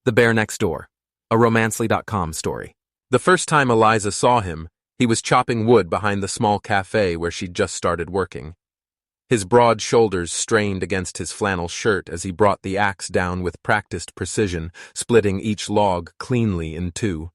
The Bear Next Door, a romancely.com story. The first time Eliza saw him, he was chopping wood behind the small cafe where she'd just started working. His broad shoulders strained against his flannel shirt as he brought the axe down with practiced precision, splitting each log cleanly in two.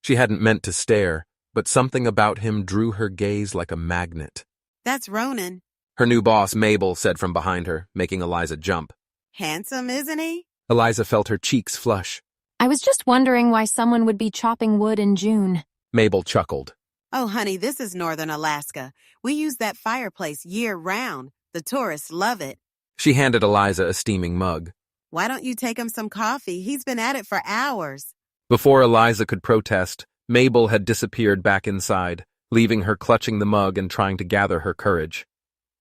She hadn't meant to stare, but something about him drew her gaze like a magnet. That's Ronan. Her new boss, Mabel, said from behind her, making Eliza jump. Handsome, isn't he? Eliza felt her cheeks flush. I was just wondering why someone would be chopping wood in June. Mabel chuckled. Oh, honey, this is northern Alaska. We use that fireplace year-round. The tourists love it. She handed Eliza a steaming mug. Why don't you take him some coffee? He's been at it for hours. Before Eliza could protest, Mabel had disappeared back inside, leaving her clutching the mug and trying to gather her courage.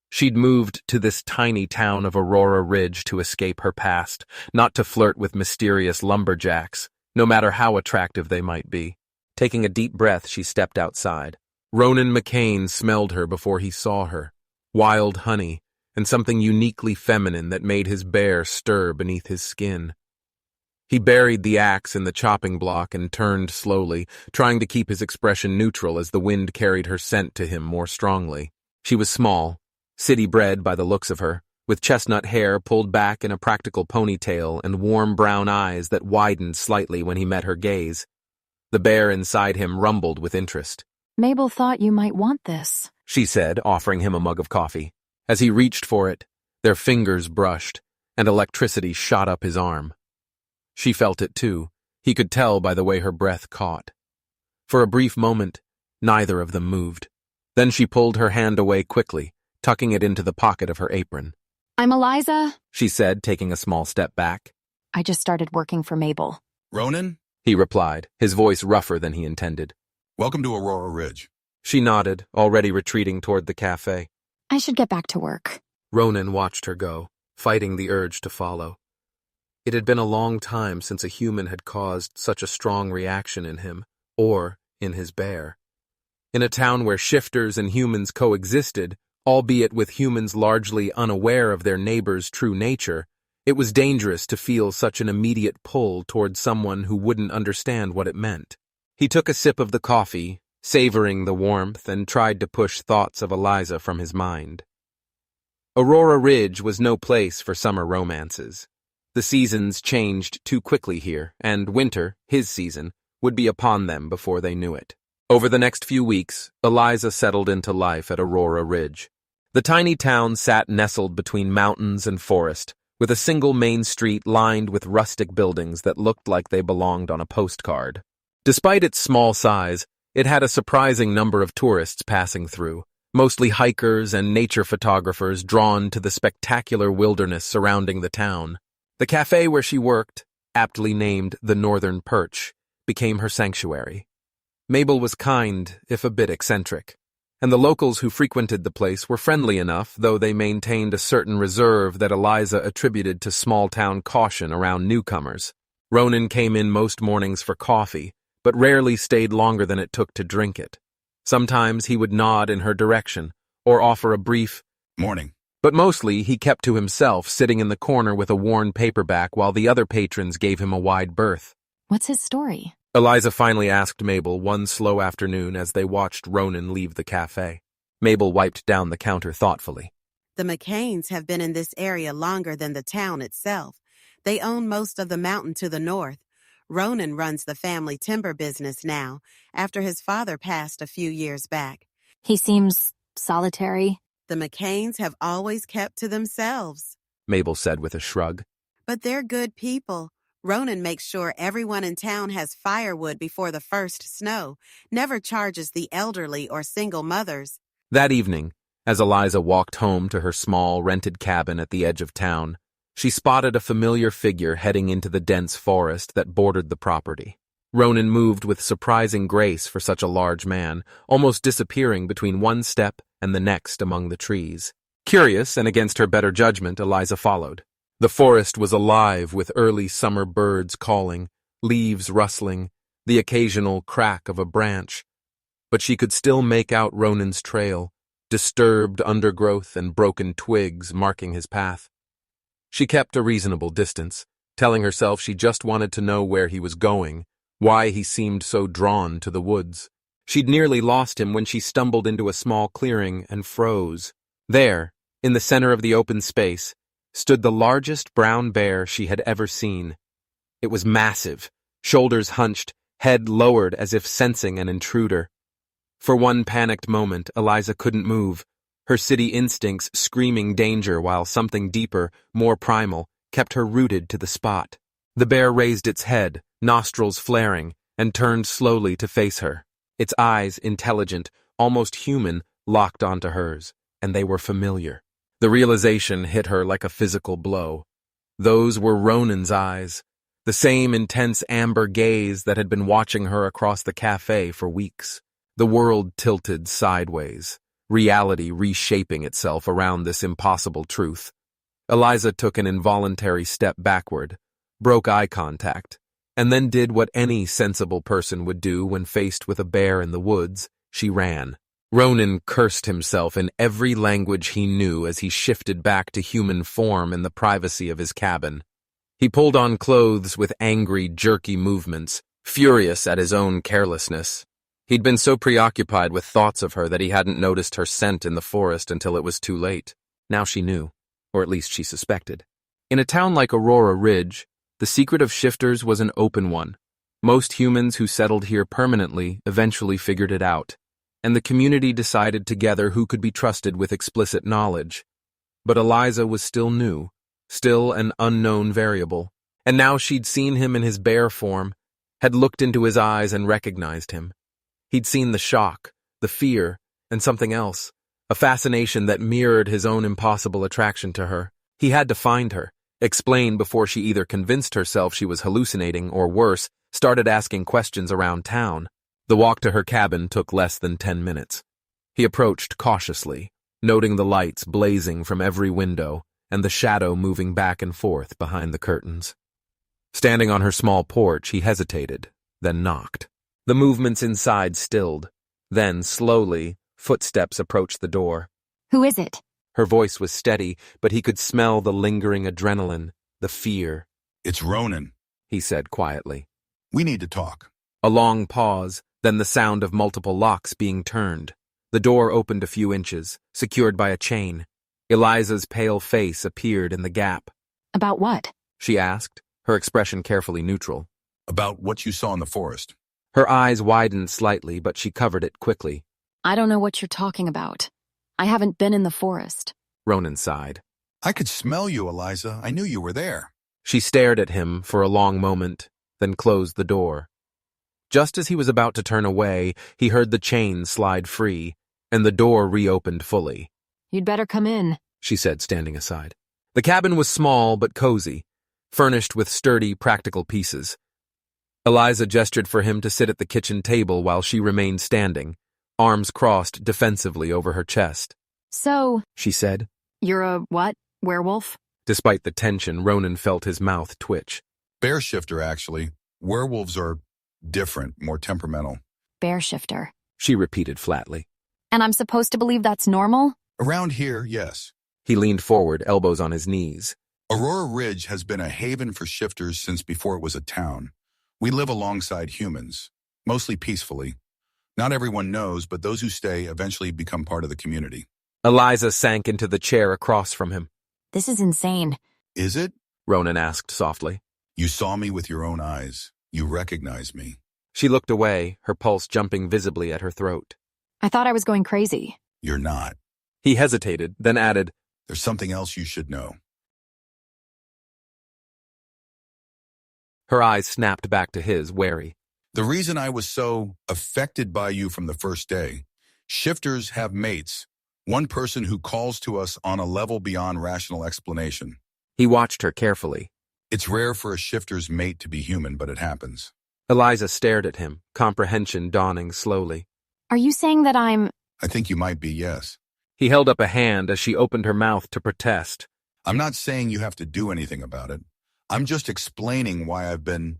She'd moved to this tiny town of Aurora Ridge to escape her past, not to flirt with mysterious lumberjacks, no matter how attractive they might be. Taking a deep breath, she stepped outside. Ronan McCain smelled her before he saw her. Wild honey, and something uniquely feminine that made his bear stir beneath his skin. He buried the axe in the chopping block and turned slowly, trying to keep his expression neutral as the wind carried her scent to him more strongly. She was small, city-bred by the looks of her, with chestnut hair pulled back in a practical ponytail and warm brown eyes that widened slightly when he met her gaze. The bear inside him rumbled with interest. Mabel thought you might want this, she said, offering him a mug of coffee. As he reached for it, their fingers brushed, and electricity shot up his arm. She felt it too. He could tell by the way her breath caught. For a brief moment, neither of them moved. Then she pulled her hand away quickly, tucking it into the pocket of her apron. I'm Eliza, she said, taking a small step back. I just started working for Mabel. Ronan? He replied, his voice rougher than he intended. Welcome to Aurora Ridge. She nodded, already retreating toward the cafe. I should get back to work. Ronan watched her go, fighting the urge to follow. It had been a long time since a human had caused such a strong reaction in him, or in his bear. In a town where shifters and humans coexisted, albeit with humans largely unaware of their neighbor's true nature, it was dangerous to feel such an immediate pull toward someone who wouldn't understand what it meant. He took a sip of the coffee, savoring the warmth, and tried to push thoughts of Eliza from his mind. Aurora Ridge was no place for summer romances. The seasons changed too quickly here, and winter, his season, would be upon them before they knew it. Over the next few weeks, Eliza settled into life at Aurora Ridge. The tiny town sat nestled between mountains and forest, with a single main street lined with rustic buildings that looked like they belonged on a postcard. Despite its small size, it had a surprising number of tourists passing through, mostly hikers and nature photographers drawn to the spectacular wilderness surrounding the town. The cafe where she worked, aptly named the Northern Perch, became her sanctuary. Mabel was kind, if a bit eccentric, and the locals who frequented the place were friendly enough, though they maintained a certain reserve that Eliza attributed to small-town caution around newcomers. Ronan came in most mornings for coffee, but rarely stayed longer than it took to drink it. Sometimes he would nod in her direction, or offer a brief Morning. But mostly he kept to himself, sitting in the corner with a worn paperback while the other patrons gave him a wide berth. What's his story? Eliza finally asked Mabel one slow afternoon as they watched Ronan leave the cafe. Mabel wiped down the counter thoughtfully. The McCains have been in this area longer than the town itself. They own most of the mountain to the north. Ronan runs the family timber business now, after his father passed a few years back. He seems solitary. The McCains have always kept to themselves, Mabel said with a shrug. but they're good people. Ronan makes sure everyone in town has firewood before the first snow, never charges the elderly or single mothers. That evening, as Eliza walked home to her small, rented cabin at the edge of town, she spotted a familiar figure heading into the dense forest that bordered the property. Ronan moved with surprising grace for such a large man, almost disappearing between one step and the next among the trees. Curious, and against her better judgment, Eliza followed. The forest was alive with early summer birds calling, leaves rustling, the occasional crack of a branch. But she could still make out Ronan's trail, disturbed undergrowth and broken twigs marking his path. She kept a reasonable distance, telling herself she just wanted to know where he was going, why he seemed so drawn to the woods. She'd nearly lost him when she stumbled into a small clearing and froze. There, in the center of the open space, stood the largest brown bear she had ever seen. It was massive, shoulders hunched, head lowered as if sensing an intruder. For one panicked moment, Eliza couldn't move, her city instincts screaming danger while something deeper, more primal, kept her rooted to the spot. The bear raised its head, nostrils flaring, and turned slowly to face her. Its eyes, intelligent, almost human, locked onto hers, and they were familiar. The realization hit her like a physical blow. Those were Ronan's eyes, the same intense amber gaze that had been watching her across the cafe for weeks. The world tilted sideways, reality reshaping itself around this impossible truth. Eliza took an involuntary step backward, broke eye contact, and then did what any sensible person would do when faced with a bear in the woods. She ran. Ronan cursed himself in every language he knew as he shifted back to human form in the privacy of his cabin. He pulled on clothes with angry, jerky movements, furious at his own carelessness. He'd been so preoccupied with thoughts of her that he hadn't noticed her scent in the forest until it was too late. Now she knew, or at least she suspected. In a town like Aurora Ridge, the secret of shifters was an open one. Most humans who settled here permanently eventually figured it out, and the community decided together who could be trusted with explicit knowledge. But Eliza was still new, still an unknown variable, and now she'd seen him in his bear form, had looked into his eyes and recognized him. He'd seen the shock, the fear, and something else, a fascination that mirrored his own impossible attraction to her. He had to find her, explain before she either convinced herself she was hallucinating or worse, started asking questions around town. The walk to her cabin took less than 10 minutes. He approached cautiously, noting the lights blazing from every window and the shadow moving back and forth behind the curtains. Standing on her small porch, he hesitated, then knocked. The movements inside stilled. Then, slowly, footsteps approached the door. Who is it? Her voice was steady, but he could smell the lingering adrenaline, the fear. It's Ronan. He said quietly. We need to talk. A long pause, then the sound of multiple locks being turned. The door opened a few inches, secured by a chain. Eliza's pale face appeared in the gap. About what? She asked, her expression carefully neutral. About what you saw in the forest. Her eyes widened slightly, but she covered it quickly. I don't know what you're talking about. I haven't been in the forest. Ronan sighed. I could smell you, Eliza. I knew you were there. She stared at him for a long moment, then closed the door. Just as he was about to turn away, he heard the chain slide free, and the door reopened fully. You'd better come in, she said, standing aside. The cabin was small but cozy, furnished with sturdy, practical pieces. Eliza gestured for him to sit at the kitchen table while she remained standing, arms crossed defensively over her chest. So, she said. You're a what? Werewolf? Despite the tension, Ronan felt his mouth twitch. Bear shifter, actually. Werewolves are different, more temperamental. Bear shifter, she repeated flatly. And I'm supposed to believe that's normal? Around here, yes. He leaned forward, elbows on his knees. Aurora Ridge has been a haven for shifters since before it was a town. We live alongside humans, mostly peacefully. Not everyone knows, but those who stay eventually become part of the community. Eliza sank into the chair across from him. This is insane. Is it? Ronan asked softly. You saw me with your own eyes. You recognized me. She looked away, her pulse jumping visibly at her throat. I thought I was going crazy. You're not. He hesitated, then added, There's something else you should know. Her eyes snapped back to his, wary. The reason I was so affected by you from the first day, shifters have mates, one person who calls to us on a level beyond rational explanation. He watched her carefully. It's rare for a shifter's mate to be human, but it happens. Eliza stared at him, comprehension dawning slowly. Are you saying that I'm... I think you might be, yes. He held up a hand as she opened her mouth to protest. I'm not saying you have to do anything about it. I'm just explaining why I've been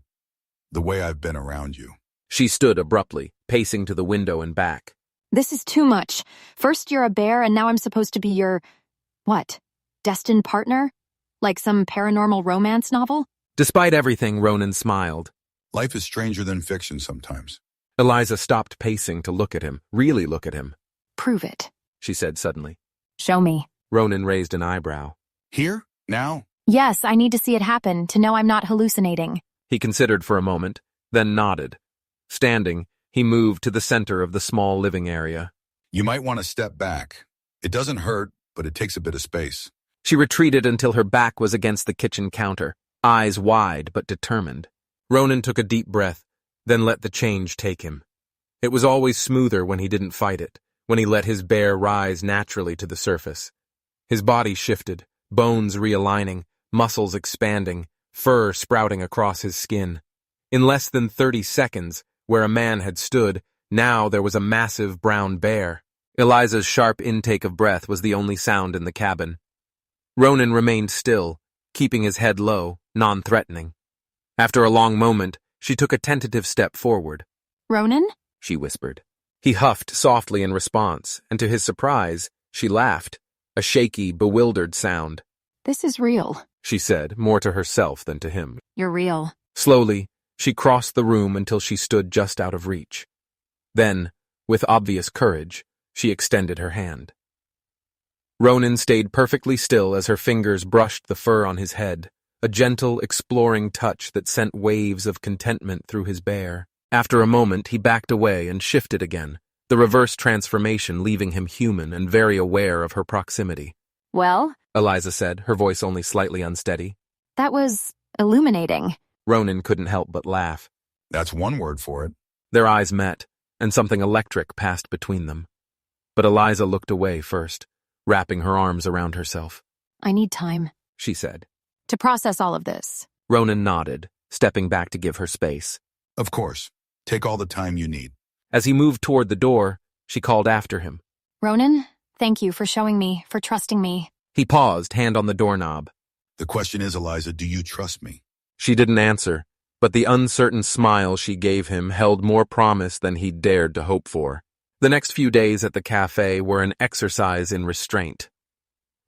the way I've been around you. She stood abruptly, pacing to the window and back. This is too much. First you're a bear, and now I'm supposed to be your... what? Destined partner? Like some paranormal romance novel? Despite everything, Ronan smiled. Life is stranger than fiction sometimes. Eliza stopped pacing to look at him, really look at him. Prove it. She said suddenly. Show me. Ronan raised an eyebrow. Here? Now? Yes, I need to see it happen, to know I'm not hallucinating. He considered for a moment, then nodded. Standing, he moved to the center of the small living area. You might want to step back. It doesn't hurt, but it takes a bit of space. She retreated until her back was against the kitchen counter, eyes wide but determined. Ronan took a deep breath, then let the change take him. It was always smoother when he didn't fight it, when he let his bear rise naturally to the surface. His body shifted, bones realigning, muscles expanding, fur sprouting across his skin. In less than 30 seconds, where a man had stood, now there was a massive brown bear. Eliza's sharp intake of breath was the only sound in the cabin. Ronan remained still, keeping his head low, non-threatening. After a long moment, she took a tentative step forward. Ronan? She whispered. He huffed softly in response, and to his surprise, she laughed, a shaky, bewildered sound. This is real. She said, more to herself than to him. You're real. Slowly, she crossed the room until she stood just out of reach. Then, with obvious courage, she extended her hand. Ronan stayed perfectly still as her fingers brushed the fur on his head, a gentle, exploring touch that sent waves of contentment through his bear. After a moment, he backed away and shifted again, the reverse transformation leaving him human and very aware of her proximity. Well? Eliza said, her voice only slightly unsteady. That was illuminating. Ronan couldn't help but laugh. That's one word for it. Their eyes met, and something electric passed between them. But Eliza looked away first, wrapping her arms around herself. I need time, she said. to process all of this. Ronan nodded, stepping back to give her space. Of course. Take all the time you need. As he moved toward the door, she called after him. Ronan, thank you for showing me, for trusting me. He paused, hand on the doorknob. The question is, Eliza, do you trust me? She didn't answer, but the uncertain smile she gave him held more promise than he'd dared to hope for. The next few days at the cafe were an exercise in restraint.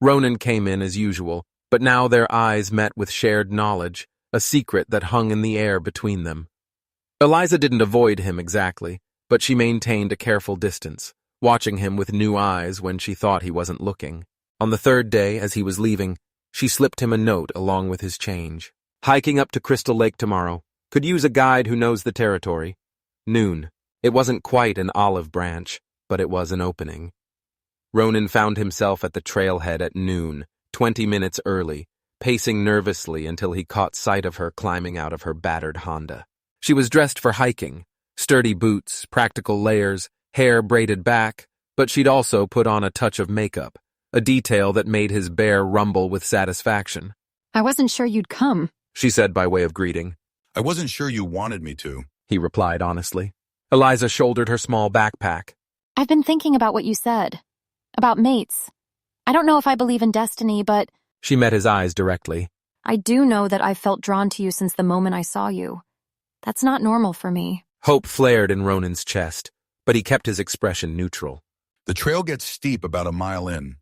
Ronan came in as usual, but now their eyes met with shared knowledge, a secret that hung in the air between them. Eliza didn't avoid him exactly, but she maintained a careful distance, watching him with new eyes when she thought he wasn't looking. On the third day, as he was leaving, she slipped him a note along with his change. Hiking up to Crystal Lake tomorrow. Could use a guide who knows the territory. Noon. It wasn't quite an olive branch, but it was an opening. Ronan found himself at the trailhead at noon, 20 minutes early, pacing nervously until he caught sight of her climbing out of her battered Honda. She was dressed for hiking, sturdy boots, practical layers, hair braided back, but she'd also put on a touch of makeup, a detail that made his bear rumble with satisfaction. I wasn't sure you'd come, she said by way of greeting. I wasn't sure you wanted me to, he replied honestly. Eliza shouldered her small backpack. I've been thinking about what you said. About mates. I don't know if I believe in destiny, but She met his eyes directly. I do know that I've felt drawn to you since the moment I saw you. That's not normal for me. Hope flared in Ronan's chest, but he kept his expression neutral. The trail gets steep about a mile in.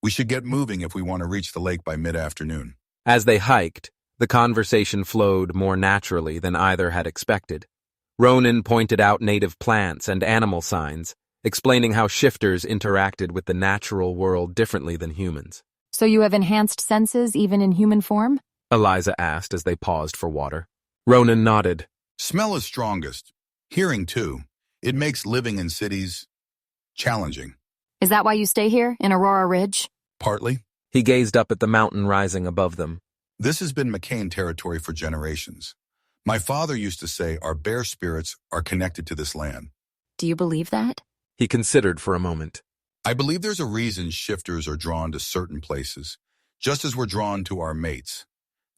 We should get moving if we want to reach the lake by mid-afternoon. As they hiked, the conversation flowed more naturally than either had expected. Ronan pointed out native plants and animal signs, explaining how shifters interacted with the natural world differently than humans. So you have enhanced senses even in human form? Eliza asked as they paused for water. Ronan nodded. Smell is strongest. Hearing, too. It makes living in cities challenging. Is that why you stay here, in Aurora Ridge? Partly. He gazed up at the mountain rising above them. This has been McCain territory for generations. My father used to say our bear spirits are connected to this land. Do you believe that? He considered for a moment. I believe there's a reason shifters are drawn to certain places, just as we're drawn to our mates.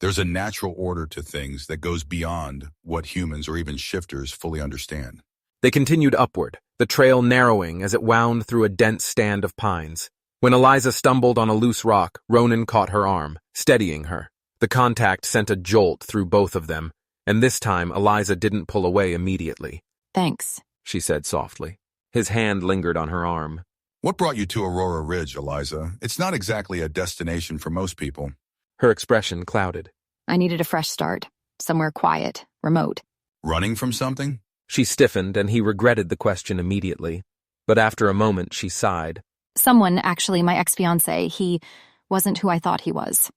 There's a natural order to things that goes beyond what humans or even shifters fully understand. They continued upward, the trail narrowing as it wound through a dense stand of pines. When Eliza stumbled on a loose rock, Ronan caught her arm, steadying her. The contact sent a jolt through both of them, and this time Eliza didn't pull away immediately. Thanks, she said softly. His hand lingered on her arm. What brought you to Aurora Ridge, Eliza? It's not exactly a destination for most people. Her expression clouded. I needed a fresh start. Somewhere quiet, remote. Running from something? She stiffened, and he regretted the question immediately. But after a moment, she sighed. Someone, actually, my ex-fiancé. He wasn't who I thought he was.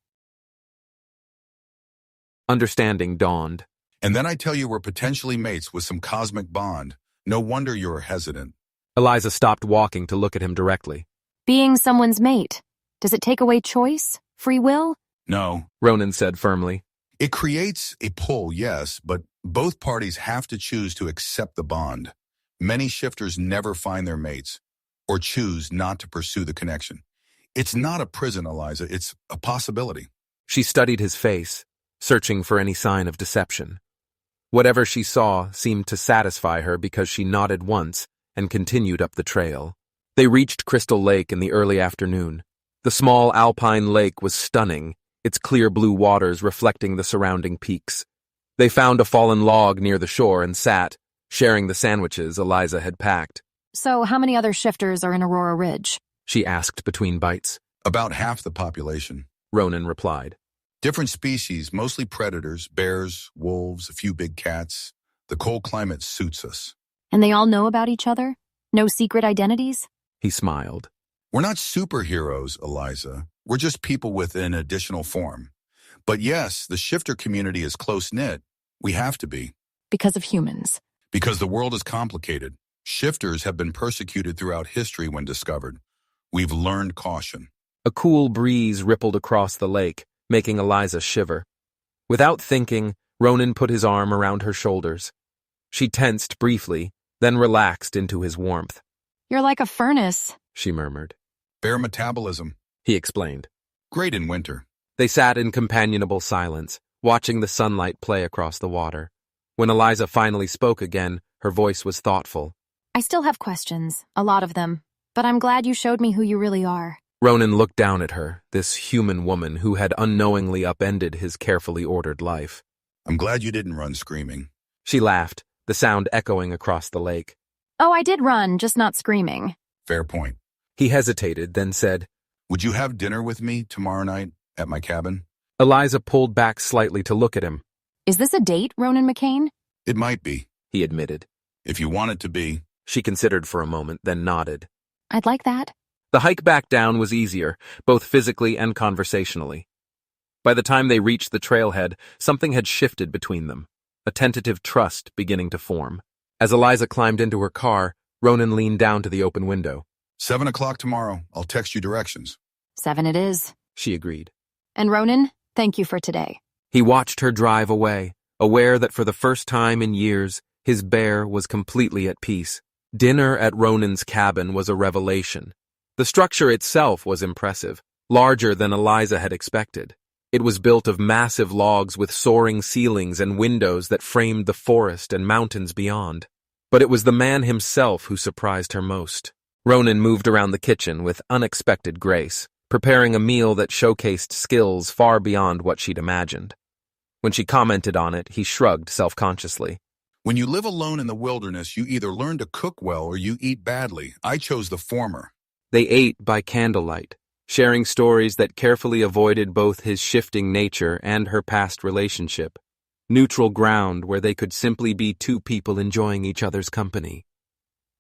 Understanding dawned. And then I tell you we're potentially mates with some cosmic bond. No wonder you're hesitant. Eliza stopped walking to look at him directly. Being someone's mate, does it take away choice? Free will? No. Ronan said firmly. It creates a pull, yes, but both parties have to choose to accept the bond. Many shifters never find their mates or choose not to pursue the connection. It's not a prison, Eliza. It's a possibility. She studied his face, searching for any sign of deception. Whatever she saw seemed to satisfy her because she nodded once and continued up the trail. They reached Crystal Lake in the early afternoon. The small alpine lake was stunning, its clear blue waters reflecting the surrounding peaks. They found a fallen log near the shore and sat, sharing the sandwiches Eliza had packed. So how many other shifters are in Aurora Ridge? She asked between bites. About half the population. Ronan replied. Different species, mostly predators, bears, wolves, a few big cats. The cold climate suits us. And they all know about each other? No secret identities? He smiled. We're not superheroes, Eliza. We're just people with an additional form. But yes, the shifter community is close-knit. We have to be. Because of humans. Because the world is complicated. Shifters have been persecuted throughout history when discovered. We've learned caution. A cool breeze rippled across the lake, making Eliza shiver. Without thinking, Ronan put his arm around her shoulders. She tensed briefly, then relaxed into his warmth. You're like a furnace, she murmured. Bear metabolism, he explained. Great in winter. They sat in companionable silence, watching the sunlight play across the water. When Eliza finally spoke again, her voice was thoughtful. I still have questions, a lot of them, but I'm glad you showed me who you really are. Ronan looked down at her, this human woman who had unknowingly upended his carefully ordered life. I'm glad you didn't run screaming. She laughed, the sound echoing across the lake. Oh, I did run, just not screaming. Fair point. He hesitated, then said, Would you have dinner with me tomorrow night at my cabin? Eliza pulled back slightly to look at him. Is this a date, Ronan McCain? It might be, he admitted. If you want it to be. She considered for a moment, then nodded. I'd like that. The hike back down was easier, both physically and conversationally. By the time they reached the trailhead, something had shifted between them, a tentative trust beginning to form. As Eliza climbed into her car, Ronan leaned down to the open window. 7 o'clock tomorrow. I'll text you directions. 7 it is, she agreed. And Ronan, thank you for today. He watched her drive away, aware that for the first time in years, his bear was completely at peace. Dinner at Ronan's cabin was a revelation. The structure itself was impressive, larger than Eliza had expected. It was built of massive logs with soaring ceilings and windows that framed the forest and mountains beyond. But it was the man himself who surprised her most. Ronan moved around the kitchen with unexpected grace, preparing a meal that showcased skills far beyond what she'd imagined. When she commented on it, he shrugged self-consciously. When you live alone in the wilderness, you either learn to cook well or you eat badly. I chose the former. They ate by candlelight, sharing stories that carefully avoided both his shifting nature and her past relationship. Neutral ground where they could simply be two people enjoying each other's company.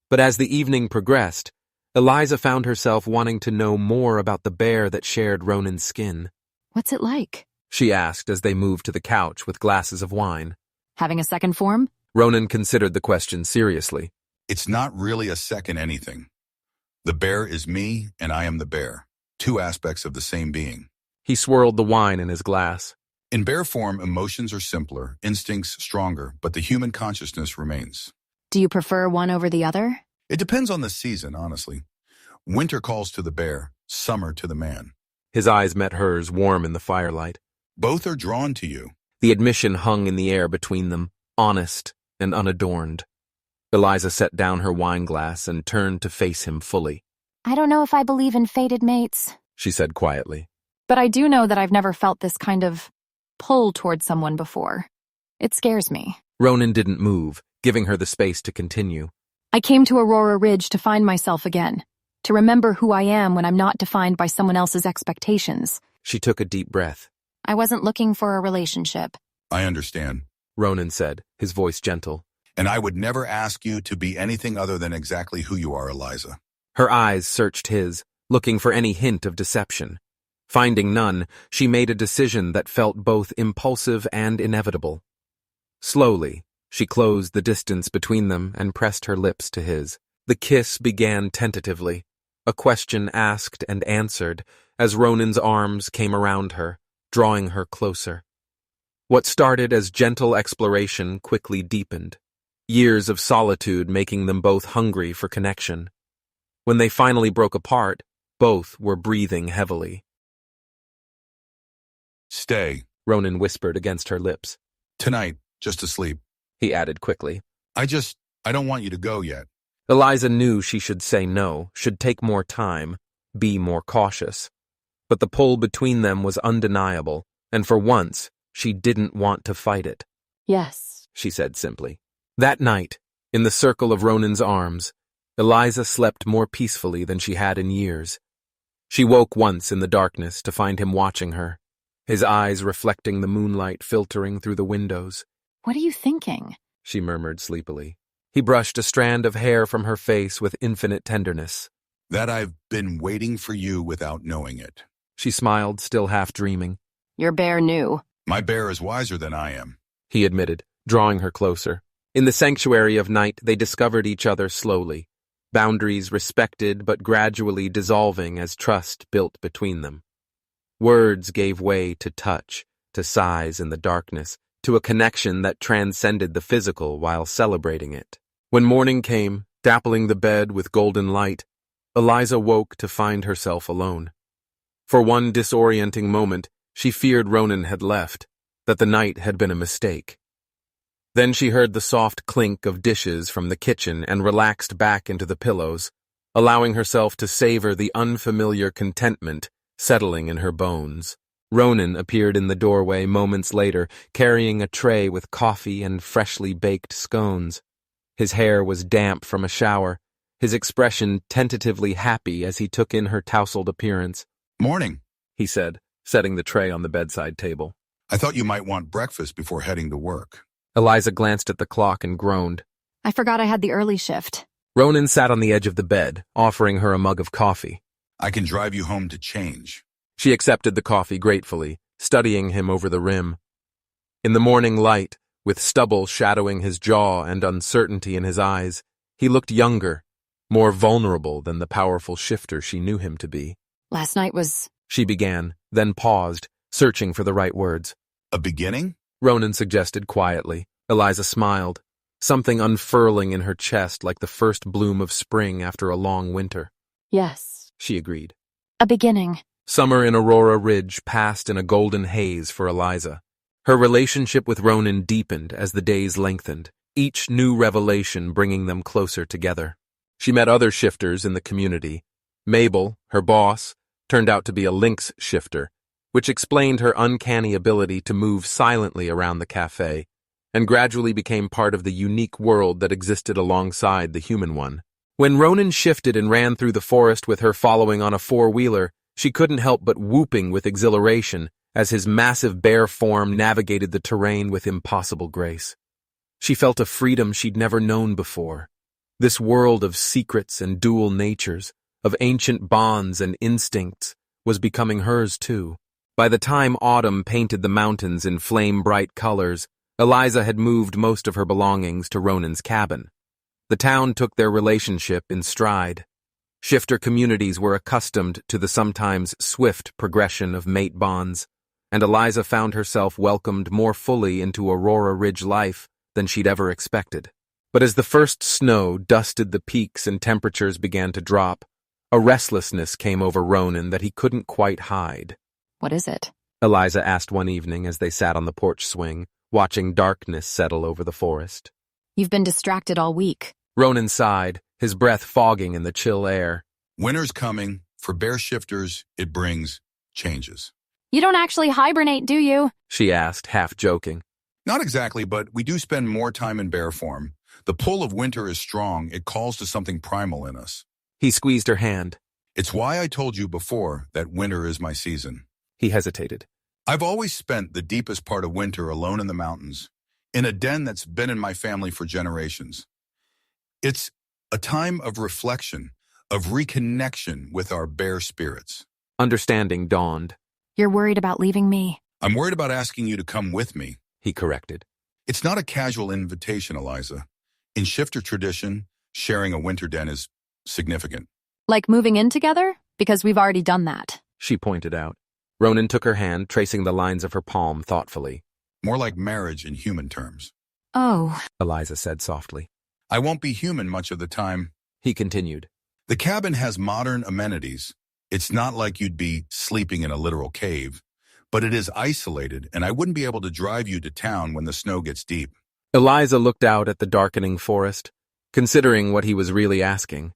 But as the evening progressed, Eliza found herself wanting to know more about the bear that shared Ronan's skin. What's it like? She asked as they moved to the couch with glasses of wine. Having a second form? Ronan considered the question seriously. It's not really a second anything. The bear is me, and I am the bear. Two aspects of the same being. He swirled the wine in his glass. In bear form, emotions are simpler, instincts stronger, but the human consciousness remains. Do you prefer one over the other? It depends on the season, honestly. Winter calls to the bear, summer to the man. His eyes met hers, warm in the firelight. Both are drawn to you. The admission hung in the air between them, honest and unadorned. Eliza set down her wine glass and turned to face him fully. I don't know if I believe in fated mates, she said quietly. But I do know that I've never felt this kind of pull toward someone before. It scares me. Ronan didn't move, giving her the space to continue. I came to Aurora Ridge to find myself again, to remember who I am when I'm not defined by someone else's expectations. She took a deep breath. I wasn't looking for a relationship. I understand. Ronan said, his voice gentle. And I would never ask you to be anything other than exactly who you are, Eliza. Her eyes searched his, looking for any hint of deception. Finding none, she made a decision that felt both impulsive and inevitable. Slowly, she closed the distance between them and pressed her lips to his. The kiss began tentatively, a question asked and answered, as Ronan's arms came around her, drawing her closer. What started as gentle exploration quickly deepened, years of solitude making them both hungry for connection. When they finally broke apart, both were breathing heavily. Stay, Ronan whispered against her lips. Tonight, just to sleep. He added quickly. I don't want you to go yet. Eliza knew she should say no, should take more time, be more cautious. But the pull between them was undeniable, and for once, she didn't want to fight it. Yes, she said simply. That night, in the circle of Ronan's arms, Eliza slept more peacefully than she had in years. She woke once in the darkness to find him watching her, his eyes reflecting the moonlight filtering through the windows. What are you thinking? She murmured sleepily. He brushed a strand of hair from her face with infinite tenderness. That I've been waiting for you without knowing it. She smiled, still half dreaming. Your bear knew. My bear is wiser than I am, he admitted, drawing her closer. In the sanctuary of night, they discovered each other slowly, boundaries respected but gradually dissolving as trust built between them. Words gave way to touch, to sighs in the darkness, to a connection that transcended the physical while celebrating it. When morning came, dappling the bed with golden light, Eliza woke to find herself alone. For one disorienting moment, she feared Ronan had left, that the night had been a mistake. Then she heard the soft clink of dishes from the kitchen and relaxed back into the pillows, allowing herself to savor the unfamiliar contentment settling in her bones. Ronan appeared in the doorway moments later, carrying a tray with coffee and freshly baked scones. His hair was damp from a shower, his expression tentatively happy as he took in her tousled appearance. Morning, he said, setting the tray on the bedside table. I thought you might want breakfast before heading to work. Eliza glanced at the clock and groaned. I forgot I had the early shift. Ronan sat on the edge of the bed, offering her a mug of coffee. I can drive you home to change. She accepted the coffee gratefully, studying him over the rim. In the morning light, with stubble shadowing his jaw and uncertainty in his eyes, he looked younger, more vulnerable than the powerful shifter she knew him to be. Last night was... She began, then paused, searching for the right words. A beginning? Ronan suggested quietly. Eliza smiled, something unfurling in her chest like the first bloom of spring after a long winter. Yes, she agreed. A beginning. Summer in Aurora Ridge passed in a golden haze for Eliza. Her relationship with Ronan deepened as the days lengthened, each new revelation bringing them closer together. She met other shifters in the community. Mabel, her boss, turned out to be a lynx shifter, which explained her uncanny ability to move silently around the cafe, and gradually became part of the unique world that existed alongside the human one. When Ronan shifted and ran through the forest with her following on a four-wheeler, she couldn't help but whooping with exhilaration as his massive bare form navigated the terrain with impossible grace. She felt a freedom she'd never known before. This world of secrets and dual natures, of ancient bonds and instincts, was becoming hers too. By the time autumn painted the mountains in flame-bright colors, Eliza had moved most of her belongings to Ronan's cabin. The town took their relationship in stride. Shifter communities were accustomed to the sometimes swift progression of mate bonds, and Eliza found herself welcomed more fully into Aurora Ridge life than she'd ever expected. But as the first snow dusted the peaks and temperatures began to drop, a restlessness came over Ronan that he couldn't quite hide. What is it? Eliza asked one evening as they sat on the porch swing, watching darkness settle over the forest. You've been distracted all week. Ronan sighed, his breath fogging in the chill air. Winter's coming. For bear shifters, it brings changes. You don't actually hibernate, do you? She asked, half joking. Not exactly, but we do spend more time in bear form. The pull of winter is strong. It calls to something primal in us. He squeezed her hand. It's why I told you before that winter is my season. He hesitated. I've always spent the deepest part of winter alone in the mountains, in a den that's been in my family for generations. It's a time of reflection, of reconnection with our bear spirits. Understanding dawned. You're worried about leaving me. I'm worried about asking you to come with me. He corrected. It's not a casual invitation, Eliza. In shifter tradition, sharing a winter den is significant. Like moving in together? Because we've already done that. She pointed out. Ronan took her hand, tracing the lines of her palm thoughtfully. More like marriage in human terms. Oh. Eliza said softly. I won't be human much of the time. He continued. The cabin has modern amenities. It's not like you'd be sleeping in a literal cave, but it is isolated, and I wouldn't be able to drive you to town when the snow gets deep. Eliza looked out at the darkening forest, considering what he was really asking.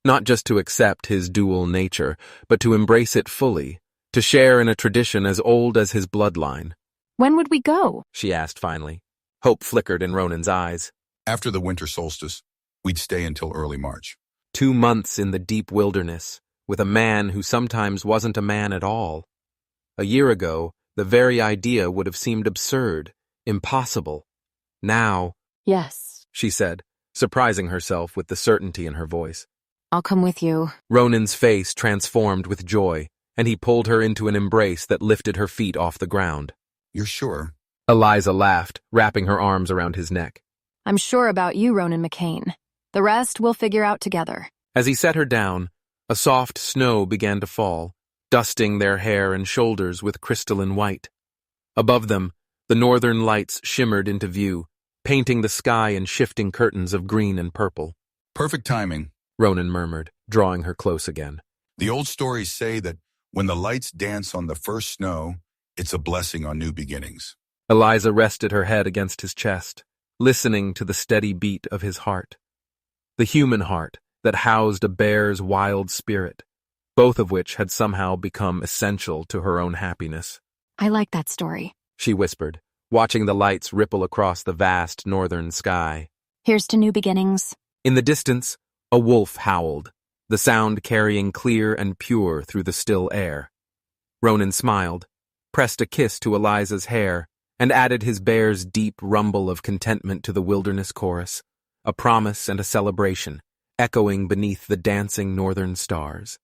Not just to accept his dual nature, but to embrace it fully, to share in a tradition as old as his bloodline. When would we go? She asked finally. Hope flickered in Ronan's eyes. After the winter solstice, we'd stay until early March. 2 months in the deep wilderness, with a man who sometimes wasn't a man at all. A year ago, the very idea would have seemed absurd, impossible. Now, Yes. she said, surprising herself with the certainty in her voice. I'll come with you. Ronan's face transformed with joy, and he pulled her into an embrace that lifted her feet off the ground. You're sure? Eliza laughed, wrapping her arms around his neck. I'm sure about you, Ronan McCain. The rest we'll figure out together. As he set her down, a soft snow began to fall, dusting their hair and shoulders with crystalline white. Above them, the northern lights shimmered into view, painting the sky in shifting curtains of green and purple. Perfect timing, Ronan murmured, drawing her close again. The old stories say that when the lights dance on the first snow, it's a blessing on new beginnings. Eliza rested her head against his chest, listening to the steady beat of his heart. The human heart that housed a bear's wild spirit, both of which had somehow become essential to her own happiness. I like that story. She whispered, watching the lights ripple across the vast northern sky. Here's to new beginnings. In the distance, a wolf howled, the sound carrying clear and pure through the still air. Ronan smiled, pressed a kiss to Eliza's hair, and added his bear's deep rumble of contentment to the wilderness chorus, a promise and a celebration, echoing beneath the dancing northern stars.